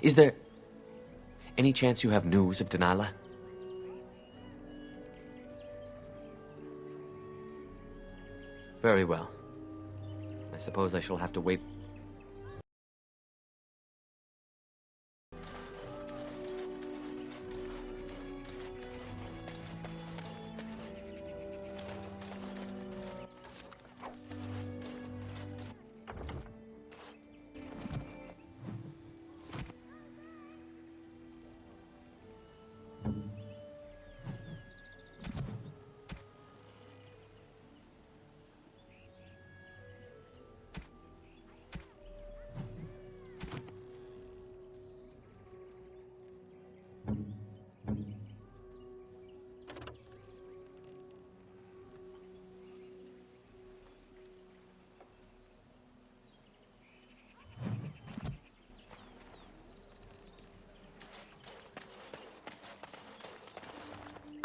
Is there any chance you have news of Delilah? Very well. I suppose I shall have to wait.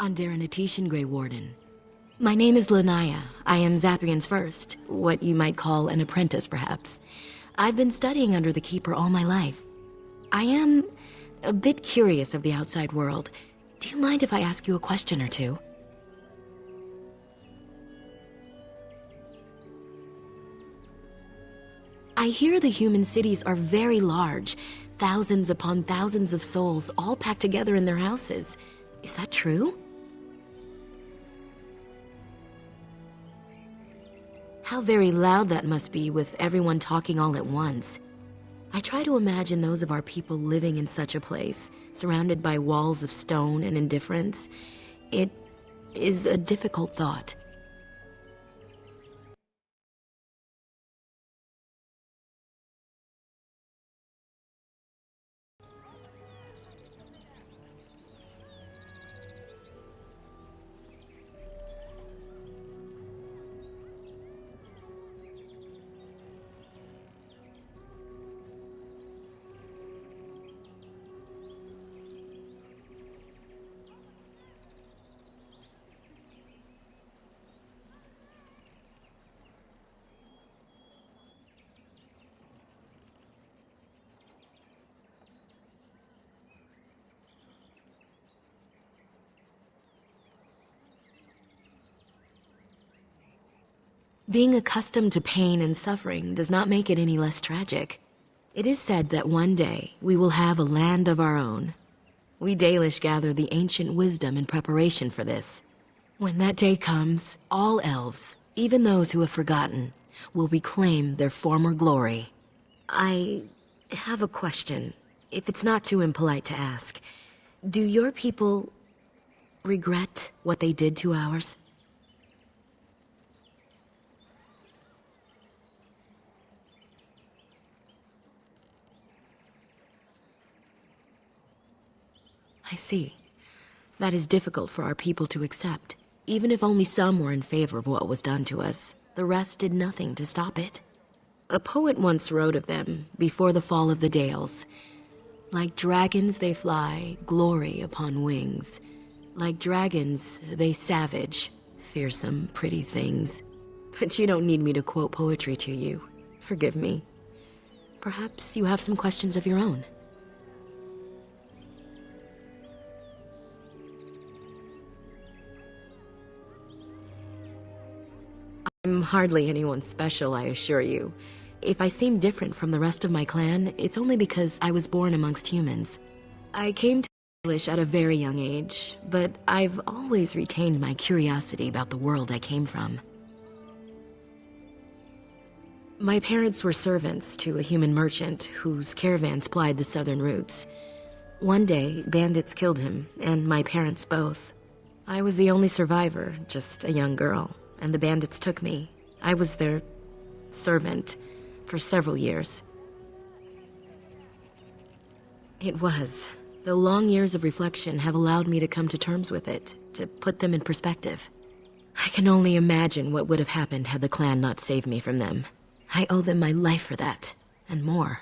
Underanitation, Grey Warden. My name is Lanaya. I am Zathrian's first, what you might call an apprentice, perhaps. I've been studying under the Keeper all my life. I am a bit curious of the outside world. Do you mind if I ask you a question or two? I hear the human cities are very large, thousands upon thousands of souls all packed together in their houses. Is that true? How very loud that must be with everyone talking all at once. I try to imagine those of our people living in such a place, surrounded by walls of stone and indifference. It is a difficult thought. Being accustomed to pain and suffering does not make it any less tragic. It is said that one day we will have a land of our own. We Dalish gather the ancient wisdom in preparation for this. When that day comes, all elves, even those who have forgotten, will reclaim their former glory. I have a question, if it's not too impolite to ask. Do your people regret what they did to ours? I see. That is difficult for our people to accept. Even if only some were in favor of what was done to us, the rest did nothing to stop it. A poet once wrote of them, before the fall of the Dales. Like dragons they fly, glory upon wings. Like dragons, they savage, fearsome, pretty things. But you don't need me to quote poetry to you. Forgive me. Perhaps you have some questions of your own. I'm hardly anyone special, I assure you. If I seem different from the rest of my clan, it's only because I was born amongst humans. I came to English at a very young age, but I've always retained my curiosity about the world I came from. My parents were servants to a human merchant whose caravans plied the southern routes. One day, bandits killed him, and my parents both. I was the only survivor, just a young girl. And the bandits took me. I was their servant for several years. It was, though long years of reflection have allowed me to come to terms with it, to put them in perspective. I can only imagine what would have happened had the clan not saved me from them. I owe them my life for that, and more.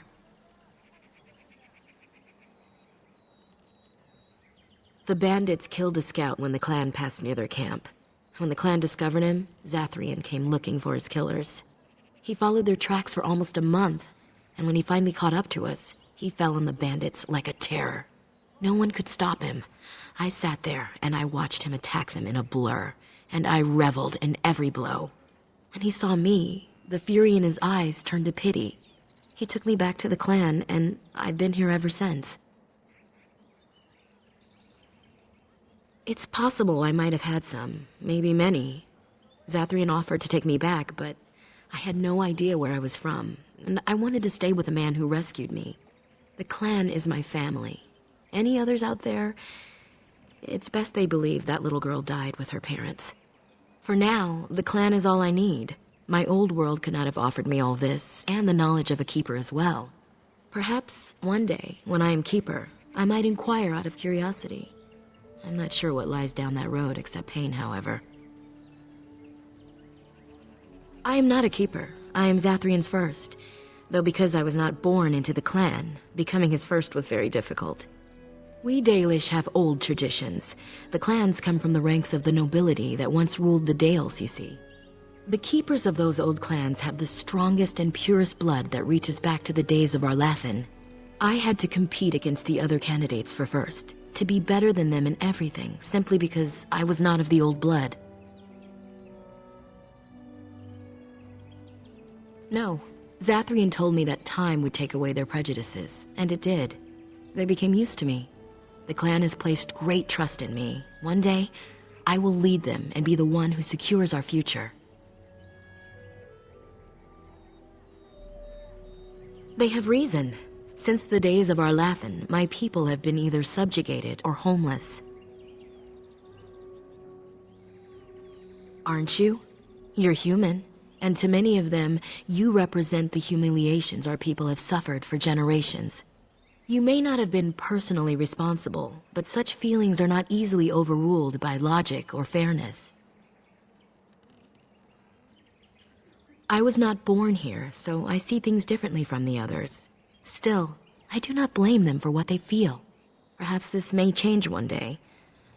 The bandits killed a scout when the clan passed near their camp. When the clan discovered him, Zathrian came looking for his killers. He followed their tracks for almost a month, and when he finally caught up to us, He fell on the bandits like a terror. No one could stop him. I sat there and I watched him attack them in a blur, and I reveled in every blow. When he saw me, the fury in his eyes turned to pity. He took me back to the clan, and I've been here ever since. It's possible I might have had some, maybe many. Zathrian offered to take me back, but I had no idea where I was from, and I wanted to stay with the man who rescued me. The clan is my family. Any others out there? It's best they believe that little girl died with her parents. For now, the clan is all I need. My old world could not have offered me all this, and the knowledge of a keeper as well. Perhaps one day, when I am keeper, I might inquire out of curiosity. I'm not sure what lies down that road except pain, however. I am not a keeper. I am Zathrian's first. Though because I was not born into the clan, becoming his first was very difficult. We Dalish have old traditions. The clans come from the ranks of the nobility that once ruled the Dales, you see. The keepers of those old clans have the strongest and purest blood that reaches back to the days of Arlathan. I had to compete against the other candidates for first, to be better than them in everything, simply because I was not of the old blood. No, Zathrian told me that time would take away their prejudices, and it did. They became used to me. The clan has placed great trust in me. One day, I will lead them and be the one who secures our future. They have reason. Since the days of Arlathan, my people have been either subjugated or homeless. Aren't you? You're human, and to many of them, you represent the humiliations our people have suffered for generations. You may not have been personally responsible, but such feelings are not easily overruled by logic or fairness. I was not born here, so I see things differently from the others. Still, I do not blame them for what they feel. Perhaps this may change one day,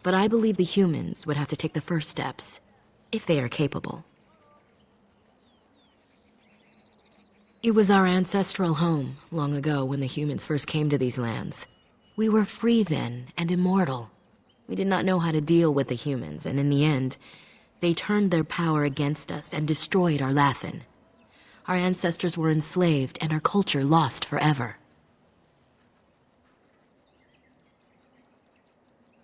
but I believe the humans would have to take the first steps, if they are capable. It was our ancestral home, long ago when the humans first came to these lands. We were free then, and immortal. We did not know how to deal with the humans, and in the end, they turned their power against us and destroyed Arlathan. Our ancestors were enslaved, and our culture lost forever.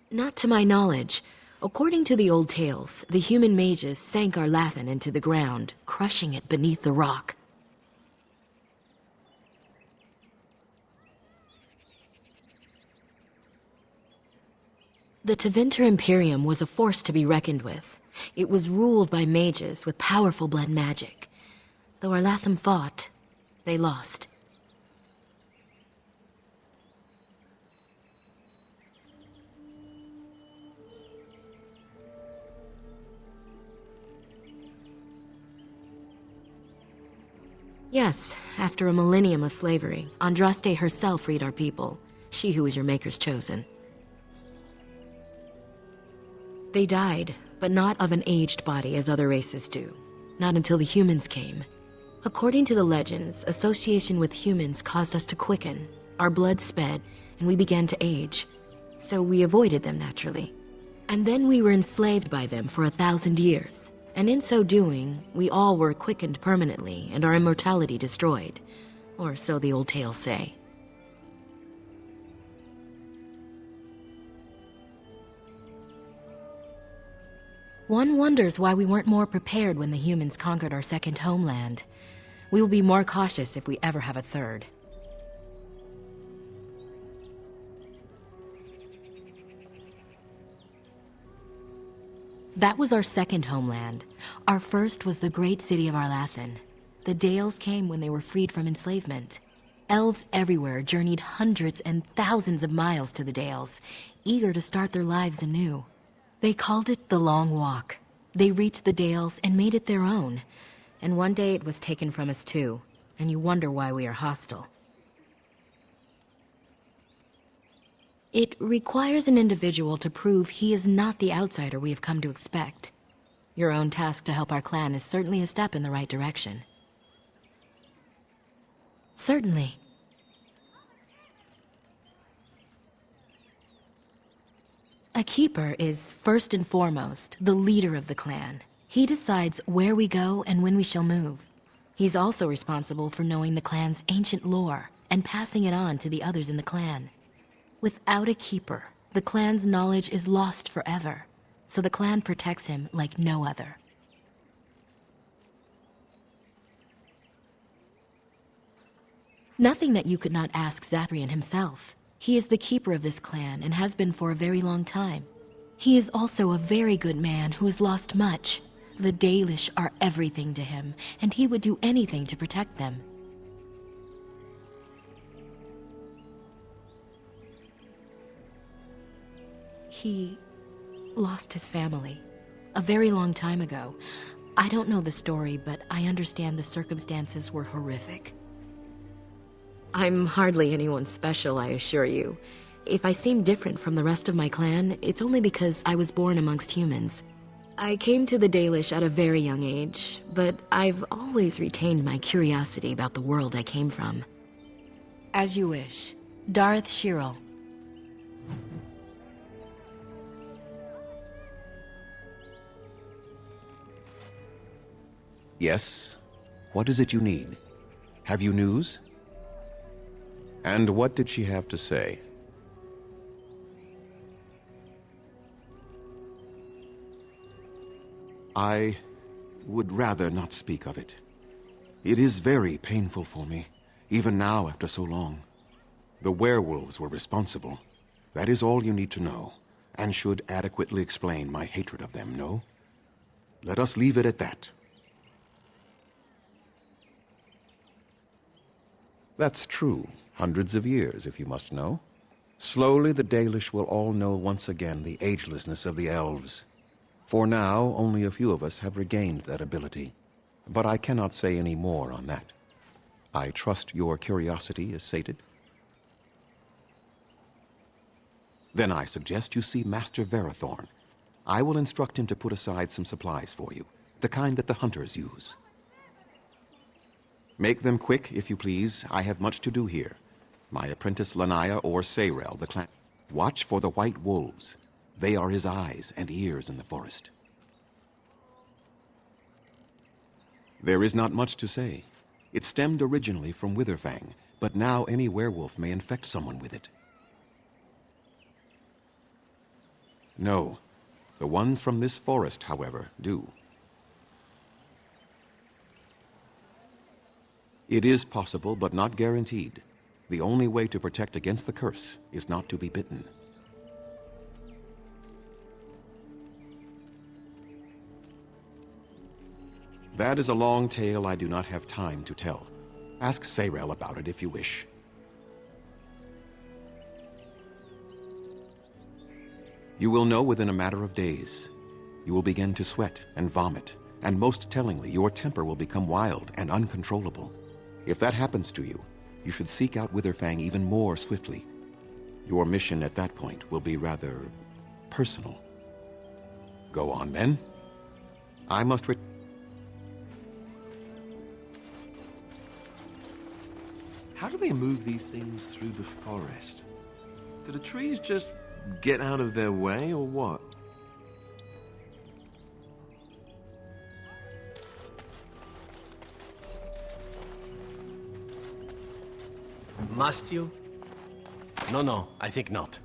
Not to my knowledge. According to the old tales, the human mages sank Arlathan into the ground, crushing it beneath the rock. The Tevinter Imperium was a force to be reckoned with. It was ruled by mages with powerful blood magic. Though Arlathan fought, they lost. Yes, after a millennium of slavery, Andraste herself freed our people, she who was your maker's chosen. They died, but not of an aged body as other races do. Not until the humans came. According to the legends, association with humans caused us to quicken. Our blood sped, and we began to age. So we avoided them naturally. And then we were enslaved by them for 1,000 years. And in so doing, we all were quickened permanently and our immortality destroyed. Or so the old tales say. One wonders why we weren't more prepared when the humans conquered our second homeland. We will be more cautious if we ever have a third. That was our second homeland. Our first was the great city of Arlathan. The Dales came when they were freed from enslavement. Elves everywhere journeyed hundreds and thousands of miles to the Dales, eager to start their lives anew. They called it the Long Walk. They reached the Dales and made it their own. And one day it was taken from us too, and you wonder why we are hostile. It requires an individual to prove he is not the outsider we have come to expect. Your own task to help our clan is certainly a step in the right direction. Certainly. A keeper is, first and foremost, the leader of the clan. He decides where we go and when we shall move. He's also responsible for knowing the clan's ancient lore and passing it on to the others in the clan. Without a keeper, the clan's knowledge is lost forever, so the clan protects him like no other. Nothing that you could not ask Zathrian himself. He is the keeper of this clan and has been for a very long time. He is also a very good man who has lost much. The Dalish are everything to him, and he would do anything to protect them. He lost his family a very long time ago. I don't know the story, but I understand the circumstances were horrific. I'm hardly anyone special, I assure you. If I seem different from the rest of my clan, it's only because I was born amongst humans. I came to the Dalish at a very young age, but I've always retained my curiosity about the world I came from. As you wish. Darth Shirel. Yes? What is it you need? Have you news? And what did she have to say? I would rather not speak of it. It is very painful for me, even now after so long. The werewolves were responsible. That is all you need to know, and should adequately explain my hatred of them, no? Let us leave it at that. That's true. Hundreds of years, if you must know. Slowly, the Dalish will all know once again the agelessness of the elves. For now, only a few of us have regained that ability. But I cannot say any more on that. I trust your curiosity is sated. Then I suggest you see Master Verathorn. I will instruct him to put aside some supplies for you, the kind that the hunters use. Make them quick, if you please. I have much to do here. My apprentice Lanaya or Sayrel, the clan. Watch for the white wolves. They are his eyes and ears in the forest. There is not much to say. It stemmed originally from Witherfang, but now any werewolf may infect someone with it. No. The ones from this forest, however, do. It is possible, but not guaranteed. The only way to protect against the curse is not to be bitten. That is a long tale I do not have time to tell. Ask Sayrel about it if you wish. You will know within a matter of days. You will begin to sweat and vomit, and most tellingly, your temper will become wild and uncontrollable. If that happens to you, you should seek out Witherfang even more swiftly. Your mission at that point will be rather personal. Go on, then. I must How do they move these things through the forest? Do the trees just get out of their way, or what? Must you? No, I think not.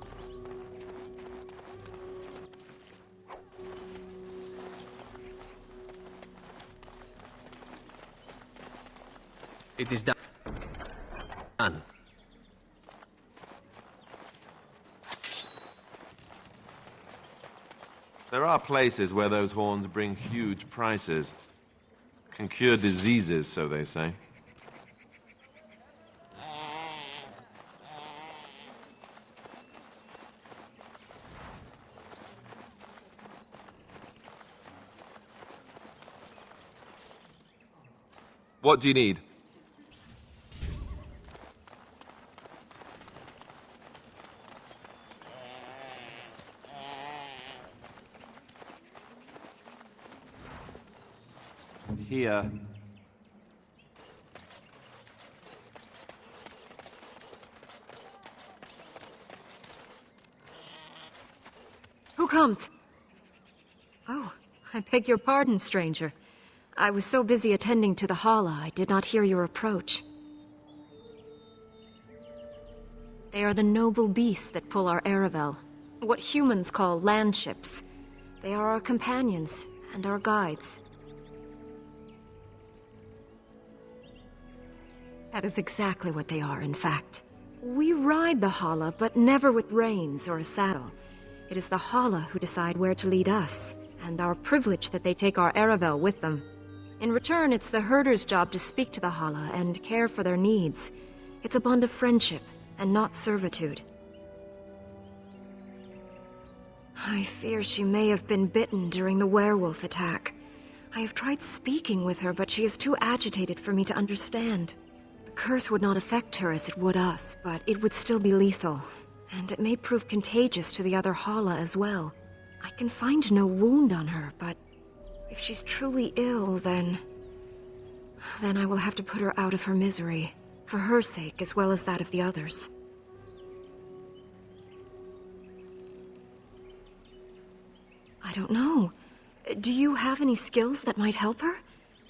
It is done. There are places where those horns bring huge prices. Can cure diseases, so they say. What do you need? Here. Who comes? Oh, I beg your pardon, stranger. I was so busy attending to the Hala, I did not hear your approach. They are the noble beasts that pull our Aravel, what humans call landships. They are our companions and our guides. That is exactly what they are, in fact. We ride the Hala, but never with reins or a saddle. It is the Hala who decide where to lead us, and our privilege that they take our Aravel with them. In return, it's the herder's job to speak to the Hala and care for their needs. It's a bond of friendship, and not servitude. I fear she may have been bitten during the werewolf attack. I have tried speaking with her, but she is too agitated for me to understand. The curse would not affect her as it would us, but it would still be lethal, and it may prove contagious to the other Hala as well. I can find no wound on her, but if she's truly ill, then I will have to put her out of her misery, for her sake as well as that of the others. I don't know. Do you have any skills that might help her?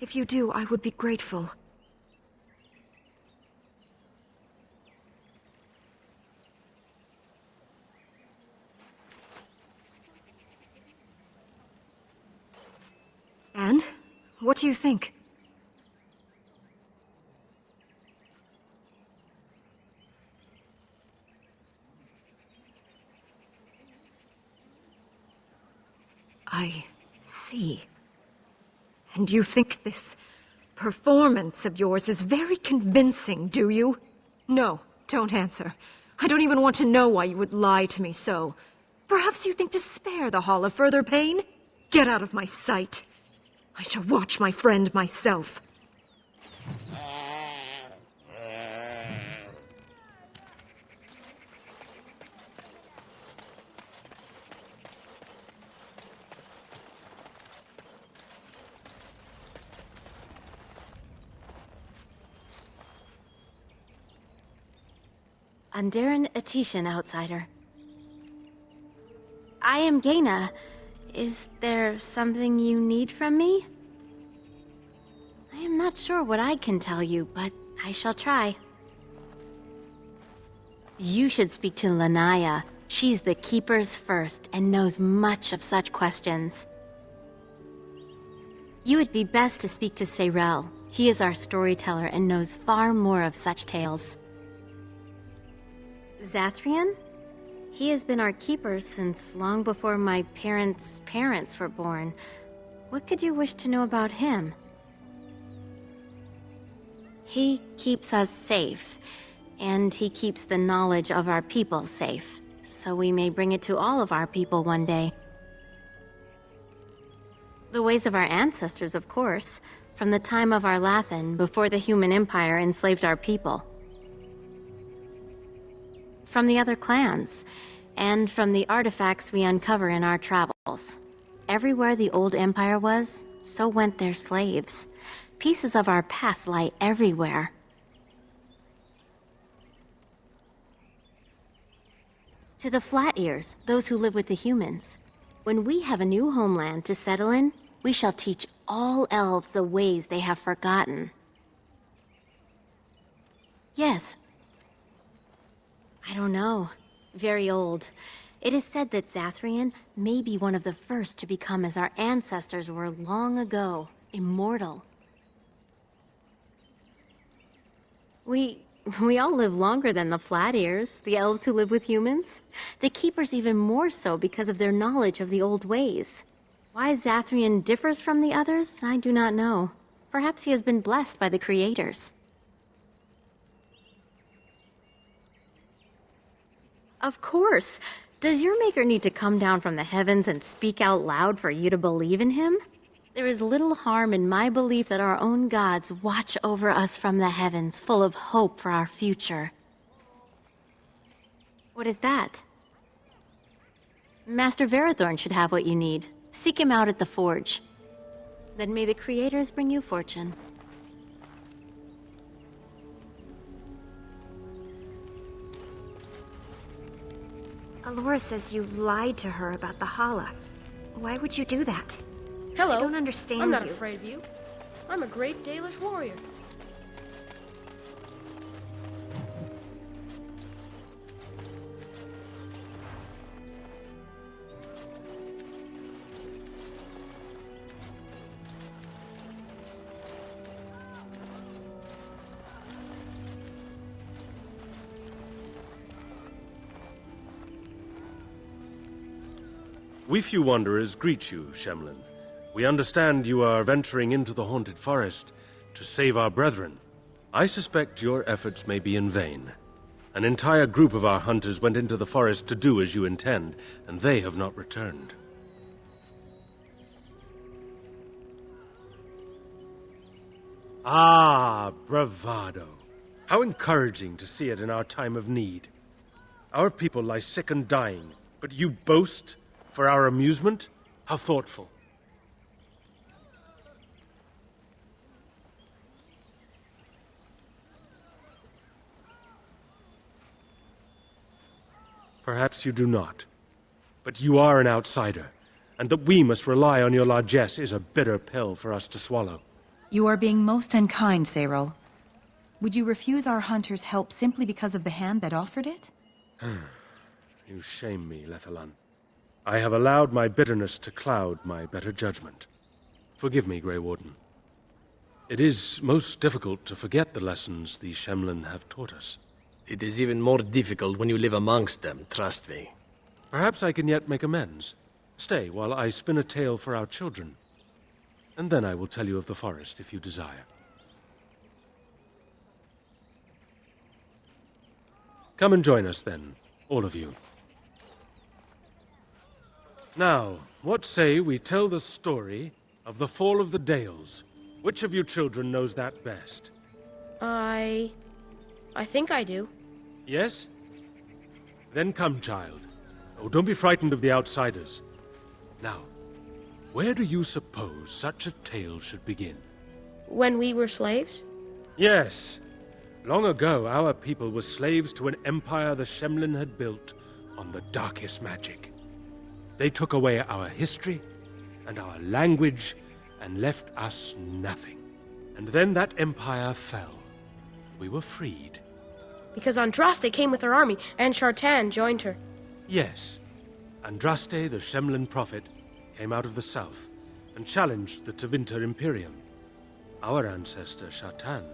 If you do, I would be grateful. And? What do you think? I see. And you think this performance of yours is very convincing, do you? No, don't answer. I don't even want to know why you would lie to me so. Perhaps you think to spare the Hall of further pain? Get out of my sight. I shall watch my friend myself. Andaran Atishan, outsider. I am Gaina. Is there something you need from me? I am not sure what I can tell you, but I shall try. You should speak to Lanaya. She's the Keeper's first and knows much of such questions. You would be best to speak to Seyrel. He is our storyteller and knows far more of such tales. Zathrian? He has been our keeper since long before my parents' parents were born. What could you wish to know about him? He keeps us safe, and he keeps the knowledge of our people safe, so we may bring it to all of our people one day. The ways of our ancestors, of course, from the time of our Lathan, before the human empire enslaved our people. From the other clans, and from the artifacts we uncover in our travels. Everywhere the old empire was, so went their slaves. Pieces of our past lie everywhere. To the Flat Ears, those who live with the humans. When we have a new homeland to settle in, we shall teach all elves the ways they have forgotten. Yes. I don't know. Very old. It is said that Zathrian may be one of the first to become as our ancestors were long ago, immortal. We all live longer than the Flat Ears, the elves who live with humans. The Keepers even more so because of their knowledge of the old ways. Why Zathrian differs from the others, I do not know. Perhaps he has been blessed by the Creators. Of course. Does your maker need to come down from the heavens and speak out loud for you to believe in him? There is little harm in my belief that our own gods watch over us from the heavens, full of hope for our future. What is that? Master Verathorn should have what you need. Seek him out at the forge. Then may the Creators bring you fortune. Alora says you lied to her about the Hala. Why would you do that? Hello. I don't understand I'm not you. afraid of you. I'm a great Dalish warrior. We few wanderers greet you, Shemlin. We understand you are venturing into the haunted forest to save our brethren. I suspect your efforts may be in vain. An entire group of our hunters went into the forest to do as you intend, and they have not returned. Ah, bravado. How encouraging to see it in our time of need. Our people lie sick and dying, but you boast for our amusement? How thoughtful. Perhaps you do not. But you are an outsider, and that we must rely on your largesse is a bitter pill for us to swallow. You are being most unkind, Cyril. Would you refuse our hunters' help simply because of the hand that offered it? You shame me, Lethalan. I have allowed my bitterness to cloud my better judgment. Forgive me, Grey Warden. It is most difficult to forget the lessons the Shemlin have taught us. It is even more difficult when you live amongst them, trust me. Perhaps I can yet make amends. Stay while I spin a tale for our children. And then I will tell you of the forest if you desire. Come and join us then, all of you. Now, what say we tell the story of the fall of the Dales? Which of you children knows that best? I think I do. Yes? Then come, child. Oh, don't be frightened of the outsiders. Now, where do you suppose such a tale should begin? When we were slaves? Yes. Long ago, our people were slaves to an empire the Shemlin had built on the darkest magic. They took away our history and our language and left us nothing. And then that empire fell. We were freed. Because Andraste came with her army, and Shartan joined her. Yes. Andraste, the Shemlin prophet, came out of the south and challenged the Tevinter Imperium. Our ancestor, Shartan,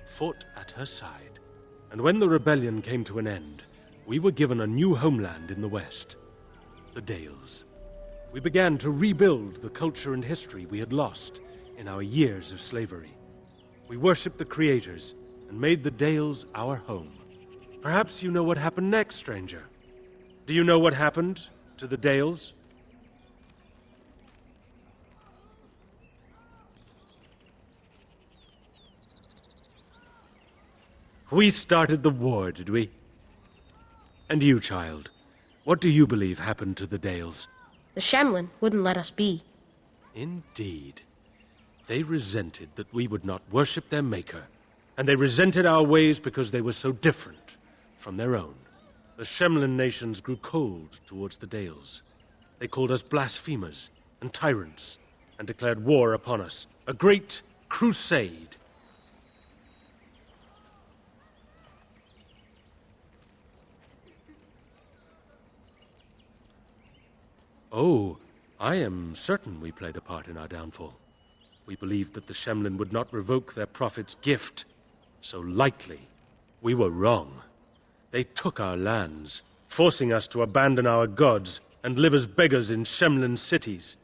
fought at her side. And when the rebellion came to an end, we were given a new homeland in the west. The Dales. We began to rebuild the culture and history we had lost in our years of slavery. We worshipped the creators and made the Dales our home. Perhaps you know what happened next, stranger. Do you know what happened to the Dales? We started the war, did we? And you, child, what do you believe happened to the Dales? The Shemlin wouldn't let us be. Indeed. They resented that we would not worship their maker, and they resented our ways because they were so different from their own. The Shemlin nations grew cold towards the Dales. They called us blasphemers and tyrants, and declared war upon us, a great crusade. Oh, I am certain we played a part in our downfall. We believed that the Shemlin would not revoke their prophet's gift so lightly. We were wrong. They took our lands, forcing us to abandon our gods and live as beggars in Shemlin cities.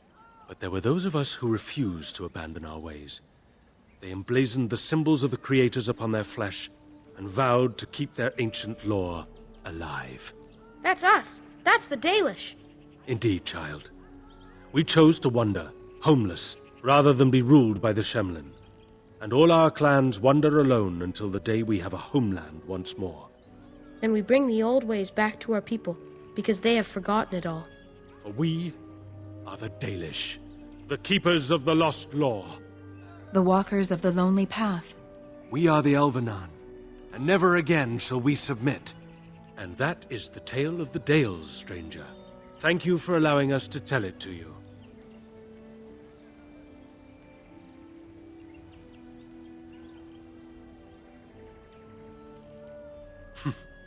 But there were those of us who refused to abandon our ways. They emblazoned the symbols of the creators upon their flesh and vowed to keep their ancient lore alive. That's us. That's the Dalish. Indeed, child. We chose to wander, homeless, rather than be ruled by the Shemlin. And all our clans wander alone until the day we have a homeland once more. Then we bring the old ways back to our people, because they have forgotten it all. For we are the Dalish, the keepers of the lost law. The walkers of the lonely path. We are the Elvenan, and never again shall we submit. And that is the tale of the Dales, stranger. Thank you for allowing us to tell it to you.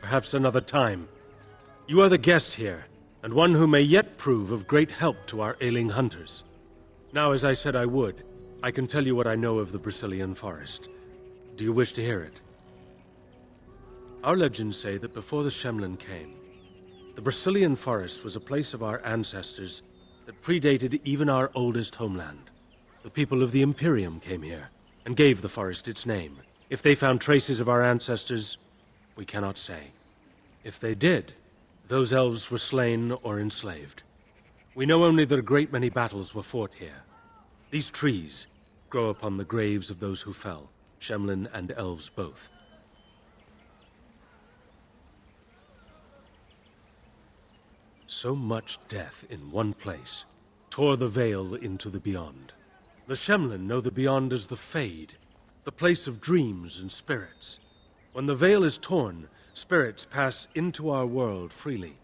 Perhaps another time. You are the guest here, and one who may yet prove of great help to our ailing hunters. Now, as I said I would, I can tell you what I know of the Brazilian forest. Do you wish to hear it? Our legends say that before the Shemlin came, the Brazilian forest was a place of our ancestors that predated even our oldest homeland. The people of the Imperium came here, and gave the forest its name. If they found traces of our ancestors, we cannot say. If they did, those elves were slain or enslaved. We know only that a great many battles were fought here. These trees grow upon the graves of those who fell, Shemlin and elves both. So much death in one place tore the veil into the beyond. The Shemlin know the beyond as the Fade, the place of dreams and spirits. When the veil is torn, spirits pass into our world freely.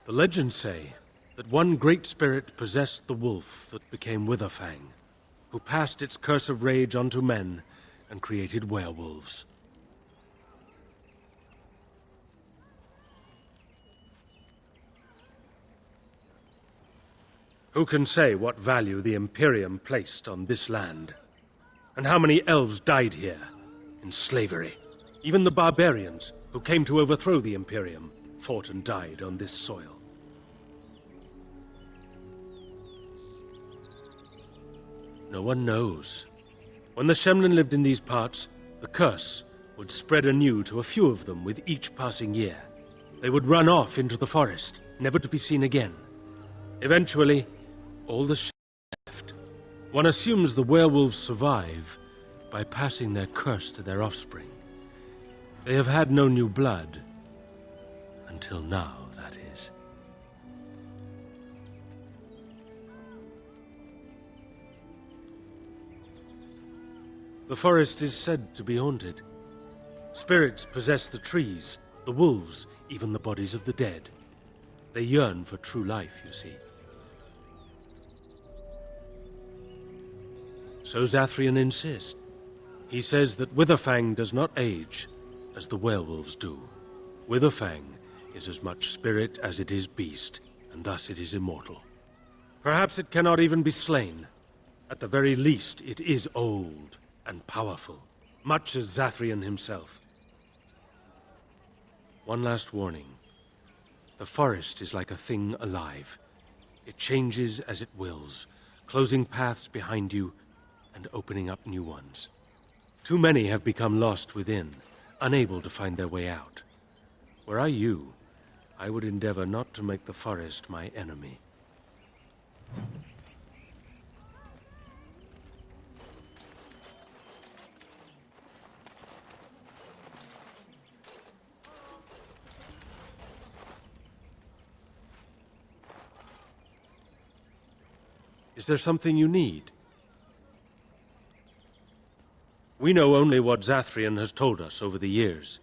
The legends say that one great spirit possessed the wolf that became Witherfang, who passed its curse of rage onto men and created werewolves. Who can say what value the Imperium placed on this land? And how many elves died here, in slavery? Even the barbarians, who came to overthrow the Imperium, fought and died on this soil. No one knows. When the Shemlin lived in these parts, the curse would spread anew to a few of them with each passing year. They would run off into the forest, never to be seen again. Eventually, all the Shemlin left. One assumes the werewolves survive by passing their curse to their offspring. They have had no new blood. Until now, that is. The forest is said to be haunted. Spirits possess the trees, the wolves, even the bodies of the dead. They yearn for true life, you see. So Zathrian insists. He says that Witherfang does not age, as the werewolves do. Witherfang is as much spirit as it is beast, and thus it is immortal. Perhaps it cannot even be slain. At the very least, it is old and powerful, much as Zathrian himself. One last warning. The forest is like a thing alive. It changes as it wills, closing paths behind you and opening up new ones. Too many have become lost within, unable to find their way out. Were I you, I would endeavor not to make the forest my enemy. Is there something you need? We know only what Zathrian has told us over the years.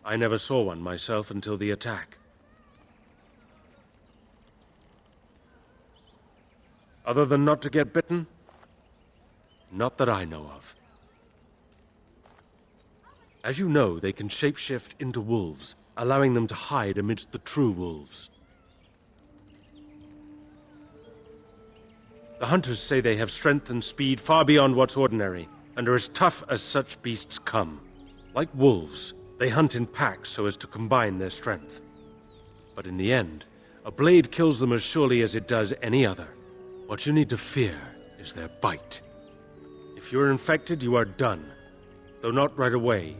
I never saw one myself until the attack. Other than not to get bitten? Not that I know of. As you know, they can shapeshift into wolves, allowing them to hide amidst the true wolves. The hunters say they have strength and speed far beyond what's ordinary, and are as tough as such beasts come. Like wolves, they hunt in packs so as to combine their strength. But in the end, a blade kills them as surely as it does any other. What you need to fear is their bite. If you're infected, you are done, though not right away,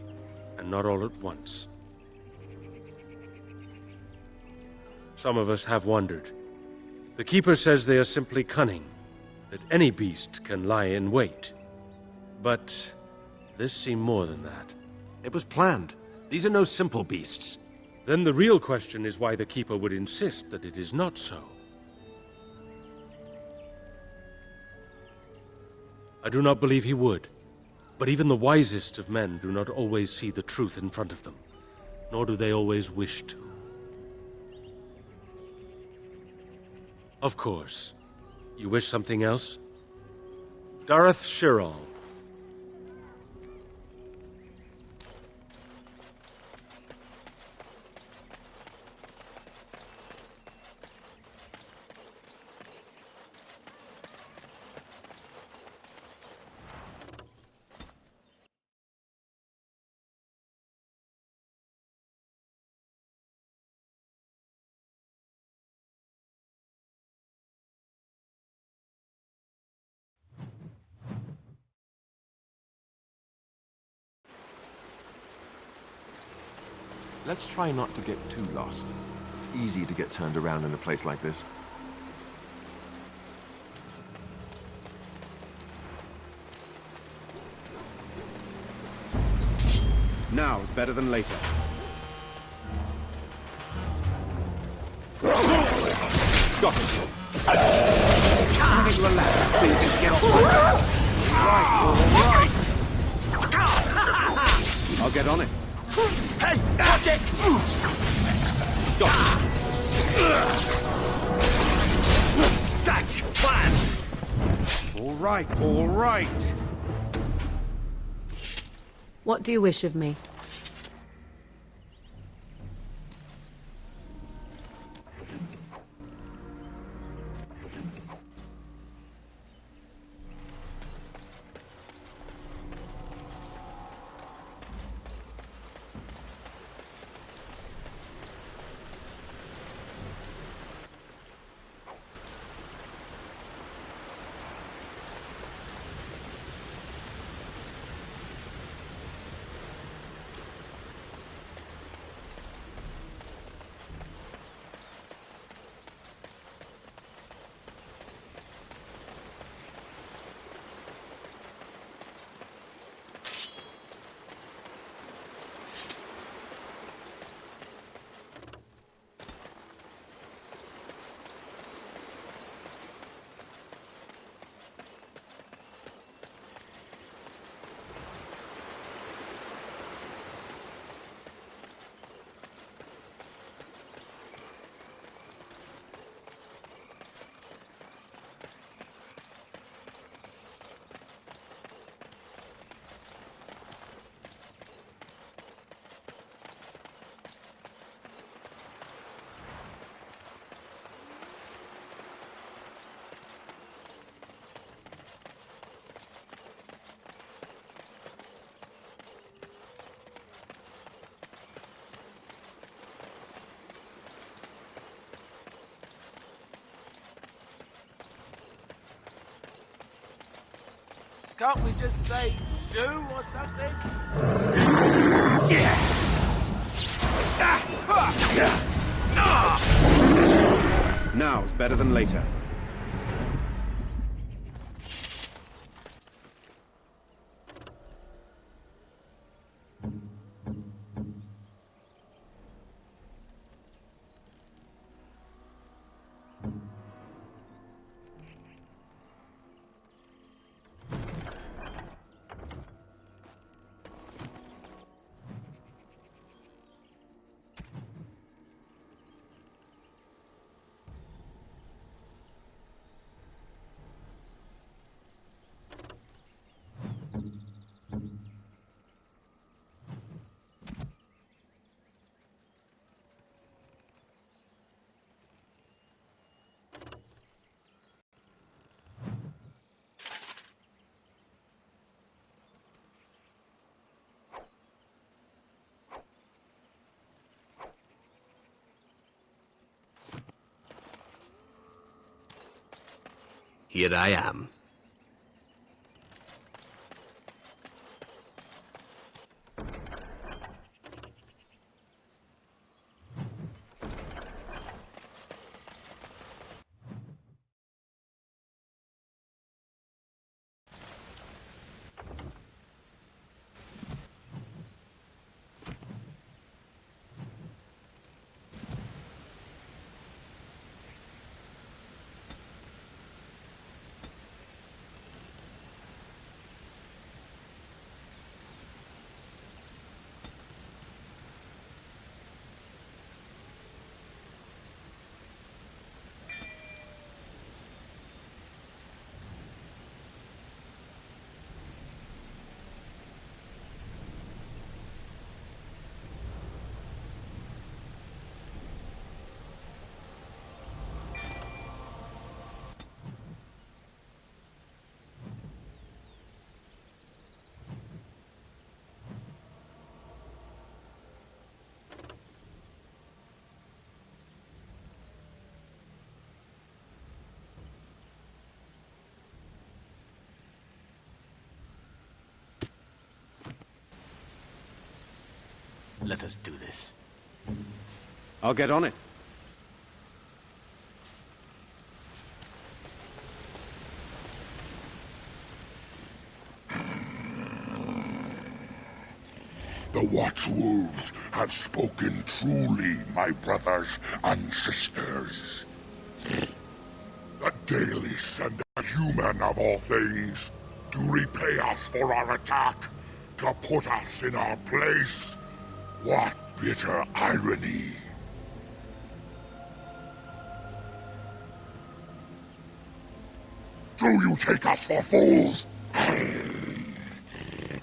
and not all at once. Some of us have wondered. The Keeper says they are simply cunning, that any beast can lie in wait. But this seemed more than that. It was planned. These are no simple beasts. Then the real question is why the Keeper would insist that it is not so. I do not believe he would. But even the wisest of men do not always see the truth in front of them. nor do they always wish to. Of course. You wish something else? Dareth Shirol. Let's try not to get too lost. It's easy to get turned around in a place like this. Now's better than later. Got it. Have it relaxed so you can get off my back. Right. I'll get on it. Hey, watch it! Got it. Such fun! All right, all right. What do you wish of me? Can't we just say shoo or something? Now's better than later. Here I am. Let us do this. I'll get on it. The Watchwolves have spoken truly, my brothers and sisters. The Dalish and the human of all things, to repay us for our attack, to put us in our place. What bitter irony. Do you take us for fools?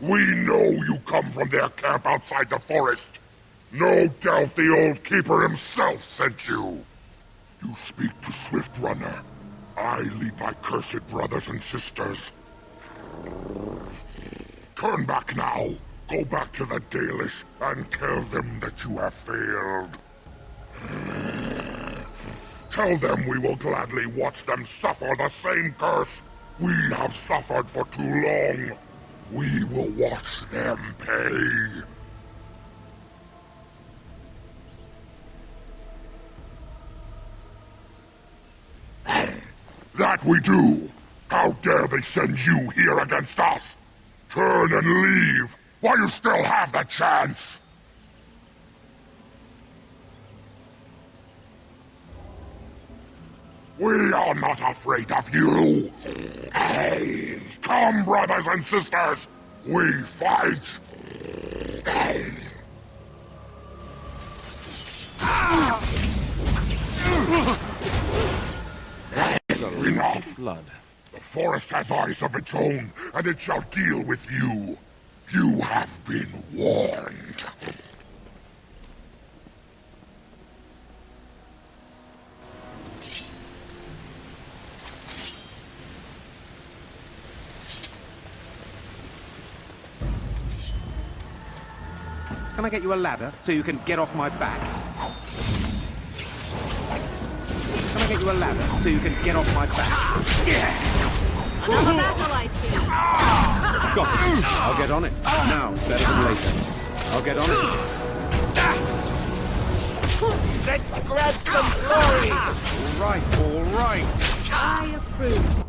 We know you come from their camp outside the forest. No doubt the old keeper himself sent you. You speak to Swift Runner. I lead my cursed brothers and sisters. Turn back now. Go back to the Dalish and tell them that you have failed. Tell them we will gladly watch them suffer the same curse we have suffered for too long. We will watch them pay. That we do! How dare they send you here against us? Turn and leave, while you still have the chance! We are not afraid of you! Hey, come, brothers and sisters! We fight! Enough! Blood. The forest has eyes of its own, and it shall deal with you. You have been warned. Can I get you a ladder so you can get off my back? Can I get you a ladder so you can get off my back? Another battle, I see. Got it. I'll get on it. Now, better than later. I'll get on it. Let's grab some glory! All right. I approve.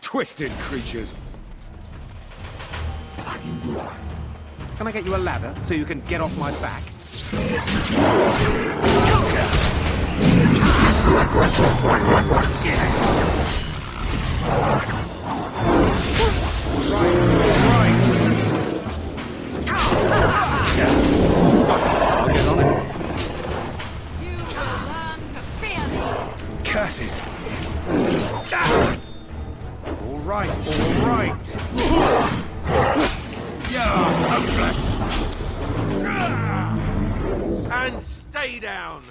Twisted creatures. Can I get you a ladder so you can get off my back? Right. I'll get on it. You will learn to fear me. Curses. All right. Yeah, And stay down!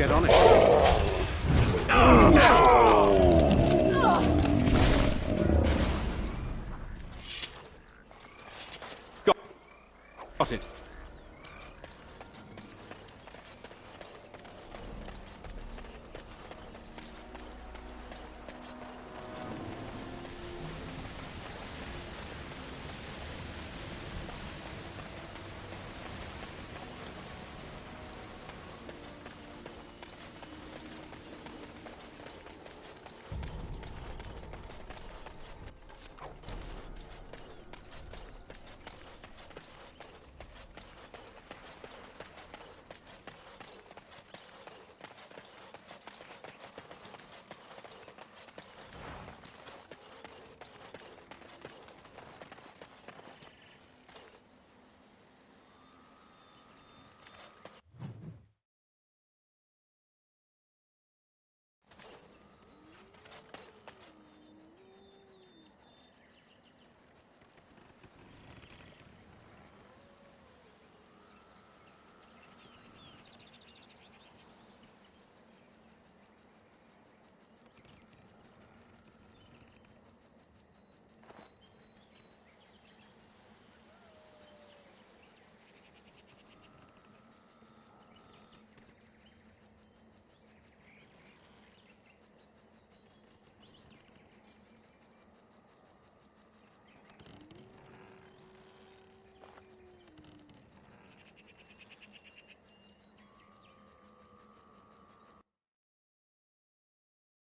get on it. Got it.